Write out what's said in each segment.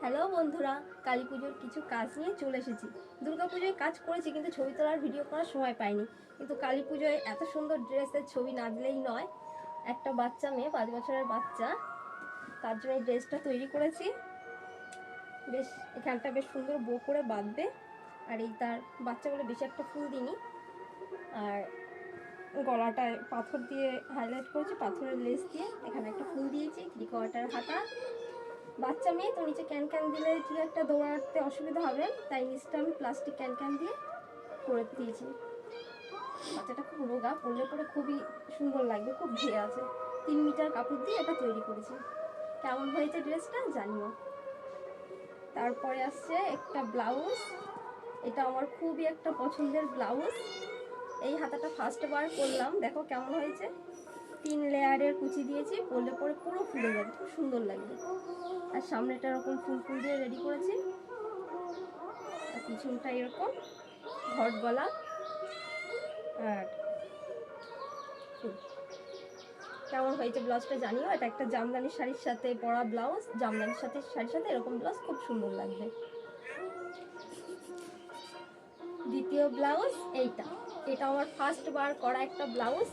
Hello বন্ধুরা, কালী পুজোর কিছু কাজ নিয়ে চলে এসেছি। দুর্গা পুজোয় কাজ করেছি কিন্তু ছবি তোলার ভিডিও করার সময় পাইনি। কিন্তু কালী পুজোয় এত সুন্দর ড্রেসের ছবি না দিলেই নয়। একটা বাচ্চা মেয়ে, 5 বছরের বাচ্চা, তার জন্য এই ড্রেসটা তৈরি করেছি। বেশ এখানটা বেশ সুন্দর বো করে বাঁধবে। আর এই তার বাচ্চা বলে বেশি একটা ফুল দিইনি। আর গলাটায় পাথর দিয়ে হাইলাইট করেছি, পাথরের লেস দিয়ে। এখানে একটা ফুল দিয়েছি, 3/4 হাতা। বাচ্চা মেয়ে তো নিচে ক্যান দিলে ঠিক একটা দৌড়াতে অসুবিধা হবে, তাই নিচটা আমি প্লাস্টিক ক্যান দিয়ে করে দিয়েছি। বাচ্চাটা খুব রোগা, পরলে পরে খুবই সুন্দর লাগবে, খুব ধেয়ে আছে। 3 মিটার কাপড় দিয়ে এটা তৈরি করেছি। কেমন হয়েছে ড্রেসটা জানিও। তারপরে আসছে একটা ব্লাউজ। এটা আমার খুবই একটা পছন্দের ব্লাউজ। এই হাতাটা ফার্স্ট বার করলাম, দেখো কেমন হয়েছে। 3 লেয়ারের কুচি দিয়েছি, পরলে পরে পুরো ফুলে যাবে, খুব সুন্দর লাগবে। আর সামনেটা এরকম ফুল দিয়ে রেডি করেছি, আর পিছনটা এরকম ঘট গলা আর ফুল। কেমন হয়েছে ব্লাউজটা জানিও। এটা একটা জামদানি শাড়ির সাথে পরা ব্লাউজ, জামদানির সাথে শাড়ির সাথে এরকম ব্লাউজ খুব সুন্দর লাগবে। দ্বিতীয় ব্লাউজ এটা আমার ফার্স্ট বার করা একটা ব্লাউজ।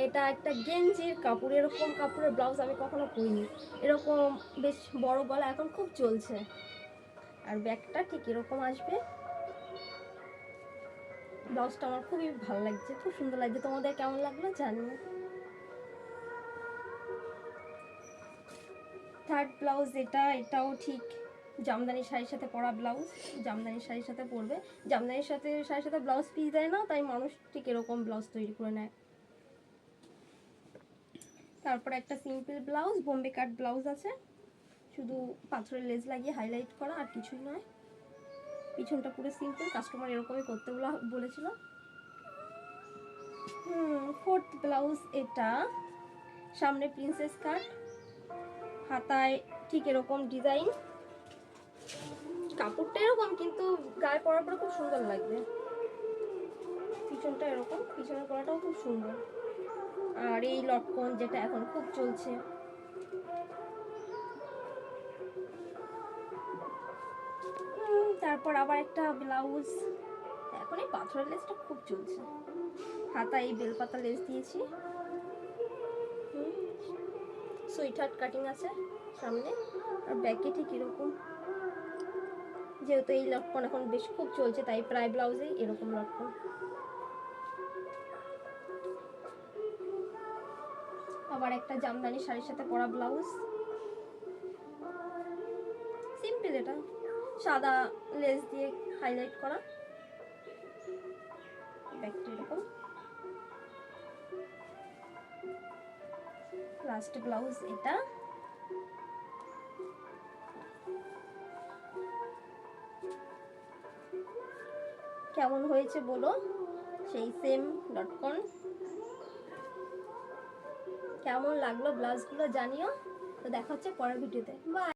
এটা একটা গেঞ্জির কাপড়, এরকম কাপড়ের ব্লাউজ আমি কখনো পরিনি। এরকম বেশ বড় গলা এখন খুব চলছে। আর ব্যাগটা ঠিক এরকম আসবে। ব্লাউজটা আমার খুবই ভালো লাগছে, খুব সুন্দর লাগছে। তোমাদের কেমন লাগলো জানিও। থার্ড ব্লাউজ এটাও ঠিক জামদানি শাড়ির সাথে পরা ব্লাউজ, জামদানি শাড়ির সাথে পরবে। জামদানির শাড়ির সাথে ব্লাউজ পিস দেয় না, তাই মানুষ ঠিক এরকম ব্লাউজ তৈরি করে নেয়। তারপরে একটা সিম্পল ব্লাউজ, বোম্বে কাট ব্লাউজ আছে, শুধু পাথরের লেজ লাগিয়ে হাইলাইট করা, আর কিছুই নয়। পিছনটা পুরো সিম্পল, কাস্টমার এরকমই করতে বলেছিল। ফোর্থ ব্লাউজ এটা, সামনে প্রিন্সেস কাট, হাতায় ঠিক এরকম ডিজাইন। কাপড়টা এরকম কিন্তু গায়ে পরার পরে খুব সুন্দর লাগবে। পিছনটা এরকম, পিছনের গলাটাও খুব সুন্দর। আর এই লটকন যেটা এখন খুব চলছে। তারপর আবার একটা ব্লাউজ, এখন এই পাথরের লেসটা খুব চলছে। হাতা এই বেলপাতা লেস দিয়েছি। সুইটহার্ট কাটিং আছে সামনে, আর ব্যাকে ঠিক এরকম। যেহেতু এই লটকন এখন বেশ খুব চলছে, তাই প্রায় ব্লাউজেই এরকম লটকন। আবার একটা জামদানি শাড়ির সাথে পরা ব্লাউজ, সিম্পল। এটা সাদা লেস দিয়ে হাইলাইট করা, ব্যাকটা এরকম। লাস্ট ব্লাউজ এটা। কেমন হয়েছে বলো। সেই সেম লটকন। কেমন লাগলো ব্লাউজগুলো জানিও। তো দেখা হচ্ছে পরের ভিডিওতে। বাই।